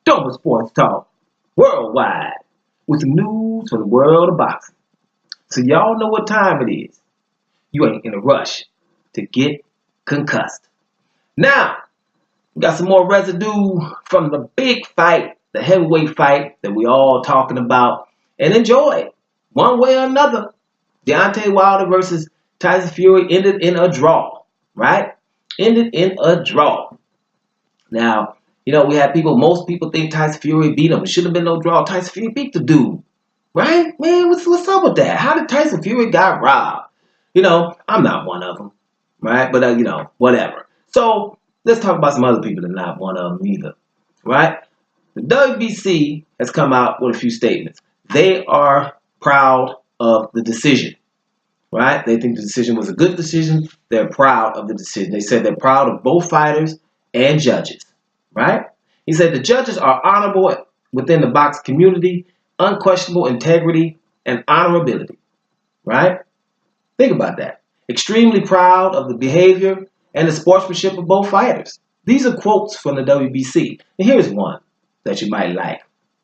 DoMa Sports Talk worldwide with some news from the world of boxing. So y'all know what time it is. You ain't in a rush to get concussed. Now, we got some more residue from the big fight, the heavyweight fight that we all talking about and enjoy one way or another. Deontay Wilder versus Tyson Fury ended in a draw, right? Ended in a draw. Now, we had most people think Tyson Fury beat him. It should have been no draw. Tyson Fury beat the dude. Right? Man, what's up with that? How did Tyson Fury got robbed? I'm not one of them. Right? But, whatever. So, let's talk about some other people that are not one of them either. Right? The WBC has come out with a few statements. They are proud of the decision. Right? They think the decision was a good decision. They're proud of the decision. They said they're proud of both fighters and judges. Right? He said the judges are honorable within the box community, unquestionable integrity, and honorability. Right? Think about that. Extremely proud of the behavior and the sportsmanship of both fighters. These are quotes from the WBC. And here's one that you might like.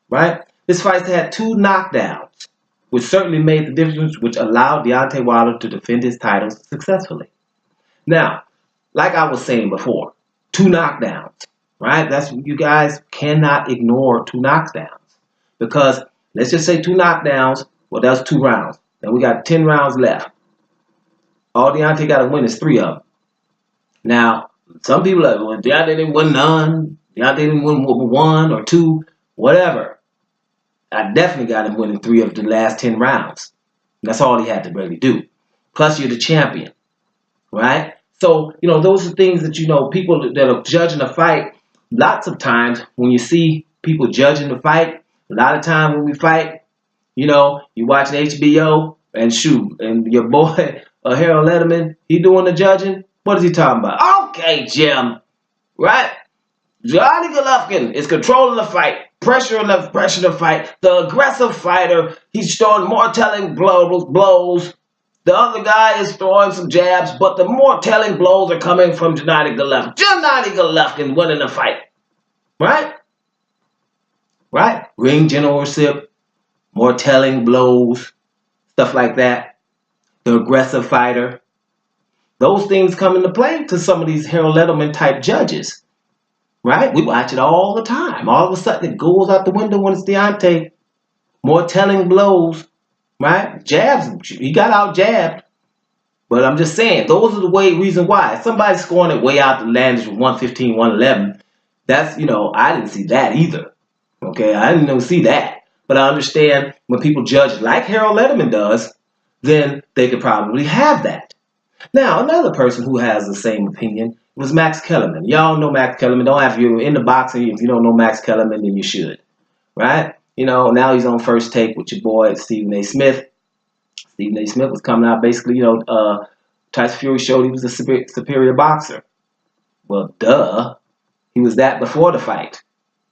Right? This fight had 2 knockdowns, which certainly made the difference, which allowed Deontay Wilder to defend his title successfully. Now, like I was saying before, 2 knockdowns. Right? You guys cannot ignore 2 knockdowns. Because let's just say 2 knockdowns, well, that's 2 rounds. And we got 10 rounds left. All Deontay got to win is 3 of them. Now, some people are like, well, Deontay didn't win none. Deontay didn't win 1 or 2, whatever. I definitely got him winning 3 of the last 10 rounds. That's all he had to really do. Plus, you're the champion. Right? So, those are things that, people that are judging a fight. Lots of times when you see people judging the fight, a lot of time when we fight, you watching HBO and and your boy Harold Letterman, he doing the judging. What is he talking about? Okay, Jim, right? Johnny Golovkin is controlling the fight, pressure the fight. The aggressive fighter, he's throwing more telling blows. The other guy is throwing some jabs, but the more telling blows are coming from Johnny Golovkin. Johnny Golovkin winning the fight. Right? Right? Ring generalship, more telling blows, stuff like that. The aggressive fighter. Those things come into play to some of these Harold Letterman type judges. Right? We watch it all the time. All of a sudden it goes out the window when it's Deontay. More telling blows. Right? Jabs. He got out jabbed. But I'm just saying, those are the reason why. If somebody's scoring it way out the landage with 115, 111, that's, I didn't see that either. Okay? I didn't even see that. But I understand when people judge like Harold Letterman does, then they could probably have that. Now, another person who has the same opinion was Max Kellerman. Y'all know Max Kellerman. Don't have you in the boxing. If you don't know Max Kellerman, then you should. Right? Now he's on First Take with your boy Stephen A. Smith. Stephen A. Smith was coming out basically, Tyson Fury showed he was a superior boxer. Well, duh. He was that before the fight.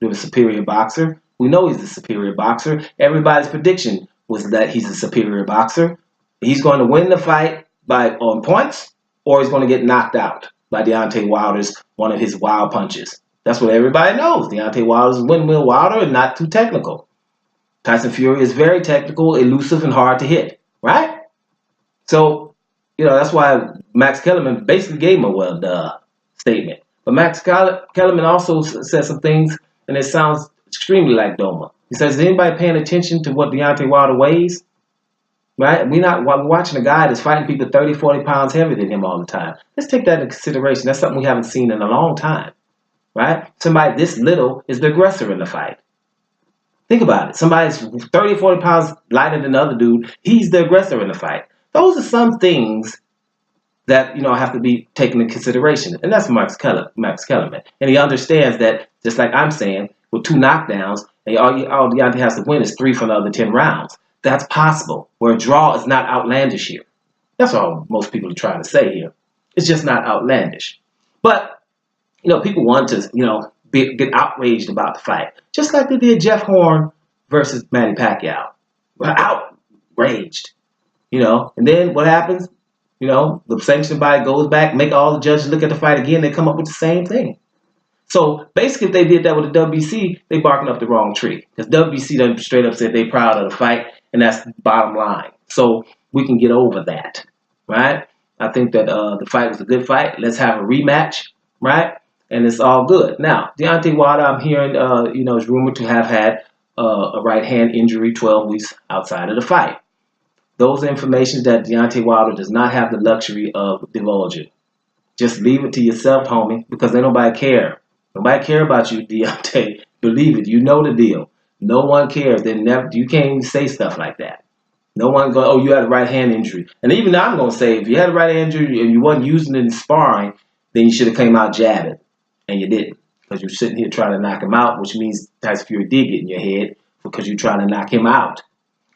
He was a superior boxer. We know he's a superior boxer. Everybody's prediction was that he's a superior boxer. He's going to win the fight on points, or he's going to get knocked out by Deontay Wilder's one of his wild punches. That's what everybody knows. Deontay Wilder's windmill Wilder and not too technical. Tyson Fury is very technical, elusive, and hard to hit. Right? So, that's why Max Kellerman basically gave him a well, duh statement. But Max Kellerman also said some things, and it sounds extremely like DoMa. He says, is anybody paying attention to what Deontay Wilder weighs? Right? We're watching a guy that's fighting people 30, 40 pounds heavier than him all the time. Let's take that into consideration. That's something we haven't seen in a long time. Right? Somebody this little is the aggressor in the fight. Think about it. Somebody's 30, 40 pounds lighter than the other dude. He's the aggressor in the fight. Those are some things that, have to be taken into consideration. And that's Max Kellerman. And he understands that, just like I'm saying, with 2 knockdowns, and all Deontay has to win is 3 from the other 10 rounds. That's possible. Where a draw is not outlandish here. That's all most people are trying to say here. It's just not outlandish. But, people want to, get outraged about the fight. Just like they did Jeff Horn versus Manny Pacquiao. Outraged. And then what happens? The sanctioning body goes back, make all the judges look at the fight again, they come up with the same thing. So basically, if they did that with the WBC, they barking up the wrong tree. Because WBC done straight up said they proud of the fight, and that's the bottom line. So we can get over that, right? I think that the fight was a good fight. Let's have a rematch, right? And it's all good. Now, Deontay Wilder, I'm hearing, is rumored to have had a right hand injury 12 weeks outside of the fight. Those information that Deontay Wilder does not have the luxury of divulging. Just leave it to yourself, homie, because ain't nobody care. Nobody care about you, Deontay. Believe it. You know the deal. No one cares. You can't even say stuff like that. No one go, oh, you had a right hand injury. And even I'm going to say, if you had a right hand injury and you wasn't using it in sparring, then you should have came out jabbing. And you didn't. Because you're sitting here trying to knock him out, which means Tyson Fury did get in your head because you're trying to knock him out.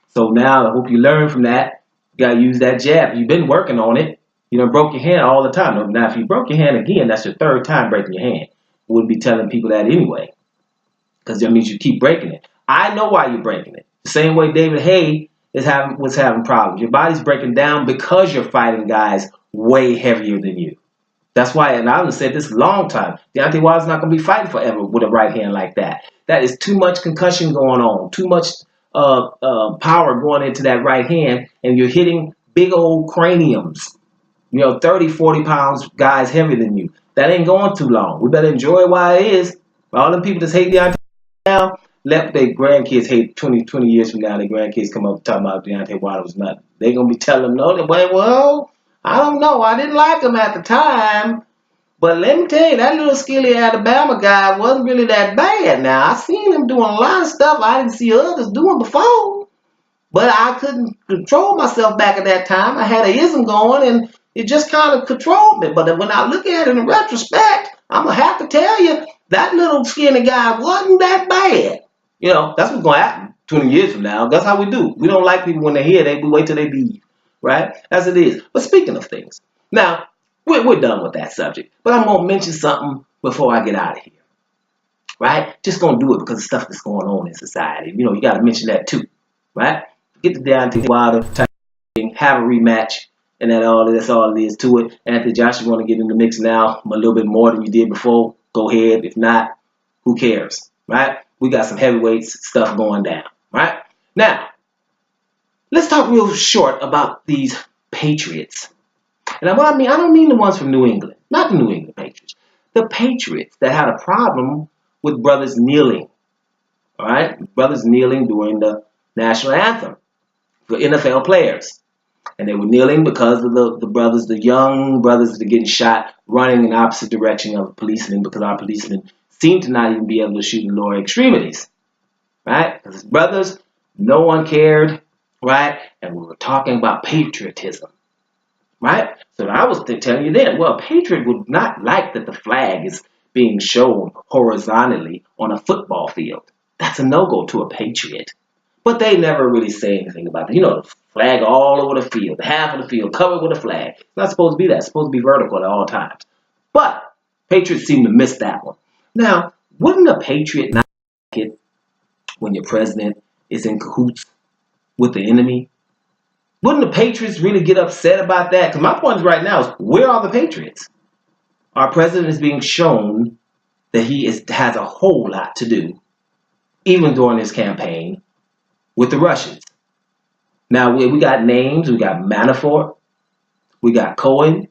So now I hope you learn from that. You got to use that jab. You've been working on it. You done broke your hand all the time. Now, if you broke your hand again, that's your third time breaking your hand. Wouldn't be telling people that anyway, because that means you keep breaking it. I know why you're breaking it. The same way David Haye was having problems. Your body's breaking down because you're fighting guys way heavier than you. That's why, and I've said this a long time, Deontay Wilder's not going to be fighting forever with a right hand like that. That is too much concussion going on, too much power going into that right hand, and you're hitting big old craniums. 30, 40 pounds guys heavier than you. That ain't going too long. We better enjoy it while it is. All them people that's hating Deontay now, let their grandkids hate 20 years from now. Their grandkids come up talking about Deontay Wilder was nothing. They're going to be telling them, no, well, I don't know. I didn't like him at the time. But let me tell you, that little skilly Alabama guy wasn't really that bad. Now, I seen him doing a lot of stuff I didn't see others doing before. But I couldn't control myself back at that time. I had an ism going, and it just kind of controlled me. But when I look at it in retrospect, I'm going to have to tell you, that little skinny guy wasn't that bad. That's what's going to happen 20 years from now. That's how we do. We don't like people when they're here. We wait till they leave, right? As it is. But speaking of things, now, we're done with that subject. But I'm going to mention something before I get out of here, right? Just going to do it because of stuff that's going on in society. You got to mention that too, right? Get the Deontay Wilder type thing, have a rematch, and that's all it is to it. Anthony Joshua, you want to get in the mix now a little bit more than you did before, go ahead. If not, who cares, right? We got some heavyweights stuff going down, right? Now, let's talk real short about these Patriots. And what I mean, I don't mean the ones from New England, not the New England Patriots. The Patriots that had a problem with brothers kneeling, all right? Brothers kneeling during the national anthem for NFL players. And they were kneeling because of the young brothers that are getting shot, running in the opposite direction of policemen, because our policemen seem to not even be able to shoot in lower extremities, right? Because brothers, no one cared, right? And we were talking about patriotism, right? So I was telling you then, well, a patriot would not like that the flag is being shown horizontally on a football field. That's a no-go to a patriot. But they never really say anything about it. The flag all over the field, half of the field covered with a flag. It's not supposed to be that. It's supposed to be vertical at all times. But Patriots seem to miss that one. Now, wouldn't a patriot not like it when your president is in cahoots with the enemy? Wouldn't the Patriots really get upset about that? Because my point right now is, where are the Patriots? Our president is being shown that he has a whole lot to do, even during his campaign, with the Russians. Now, we got names. We got Manafort. We got Cohen.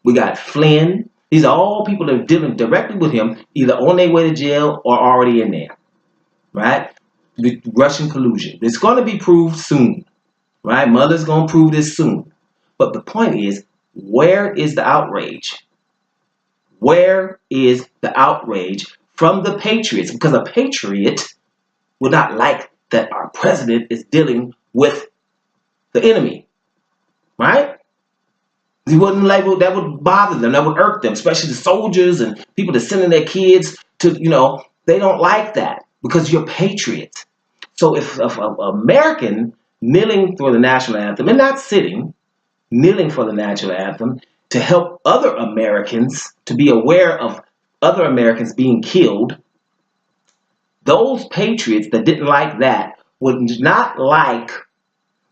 We got Flynn. These are all people that are dealing directly with him, either on their way to jail or already in there, right? The Russian collusion. It's going to be proved soon, right? Mother's going to prove this soon. But the point is, where is the outrage? Where is the outrage from the Patriots? Because a patriot would not like that our president is dealing with the enemy, right? He wouldn't like that would bother them. That would irk them, especially the soldiers and people that sending their kids to, they don't like that because you're patriots. So if an American kneeling for the national anthem and not sitting, kneeling for the national anthem to help other Americans to be aware of other Americans being killed, those patriots that didn't like that would not like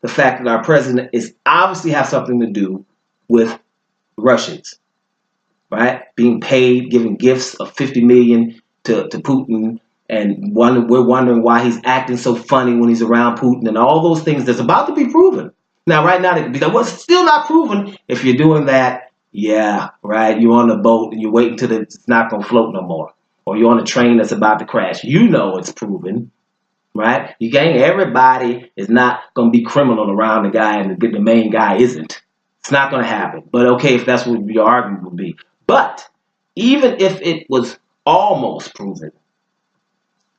the fact that our president is obviously have something to do with Russians. right? Being paid, giving gifts of $50 million to Putin, and we're wondering why he's acting so funny when he's around Putin, and all those things that's about to be proven. Now, right now, that was still not proven. If you're doing that, yeah, right, you're on the boat and you're waiting till it's not going to float no more. Or you're on a train that's about to crash. You know it's proven, right? You can't, everybody is not going to be criminal around the guy and the main guy isn't. It's not going to happen. But okay, if that's what your argument would be. But even if it was almost proven,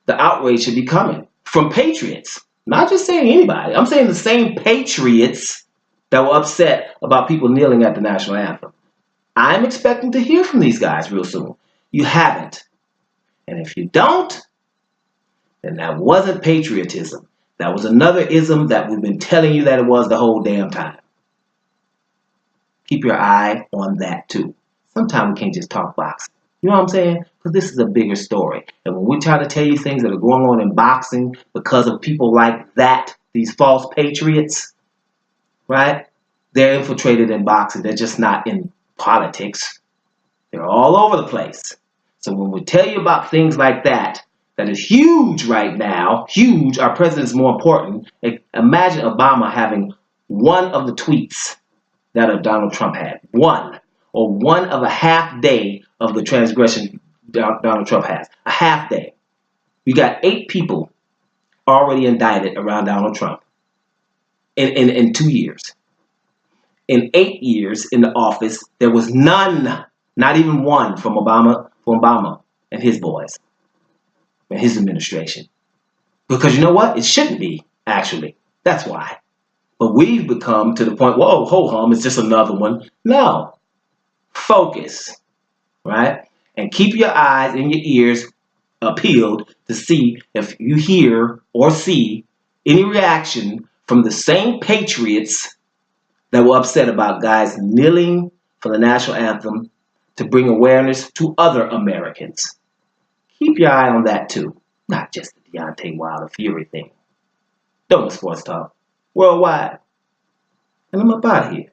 the outrage should be coming from patriots. Not just saying anybody. I'm saying the same patriots that were upset about people kneeling at the national anthem. I'm expecting to hear from these guys real soon. You haven't. And if you don't, then that wasn't patriotism. That was another ism that we've been telling you that it was the whole damn time. Keep your eye on that too. Sometimes we can't just talk boxing. You know what I'm saying? Because this is a bigger story. And when we try to tell you things that are going on in boxing because of people like that, these false patriots, right? They're infiltrated in boxing. They're just not in politics. They're all over the place. So when we tell you about things like that, that is huge right now, huge, our president's more important. Imagine Obama having one of the tweets that Donald Trump had. One. Or one of a half day of the transgression Donald Trump has. A half day. You got 8 people already indicted around Donald Trump in 2 years. In 8 years in the office, there was none, not even one from Obama and his boys and his administration. Because you know what? It shouldn't be, actually. That's why. But we've become to the point, whoa, ho-hum, it's just another one. No. Focus, right? And keep your eyes and your ears peeled to see if you hear or see any reaction from the same patriots that were upset about guys kneeling for the national anthem to bring awareness to other Americans. Keep your eye on that too, not just the Deontay Wilder Fury thing. DoMa Sports Talk, worldwide. And I'm up out of here.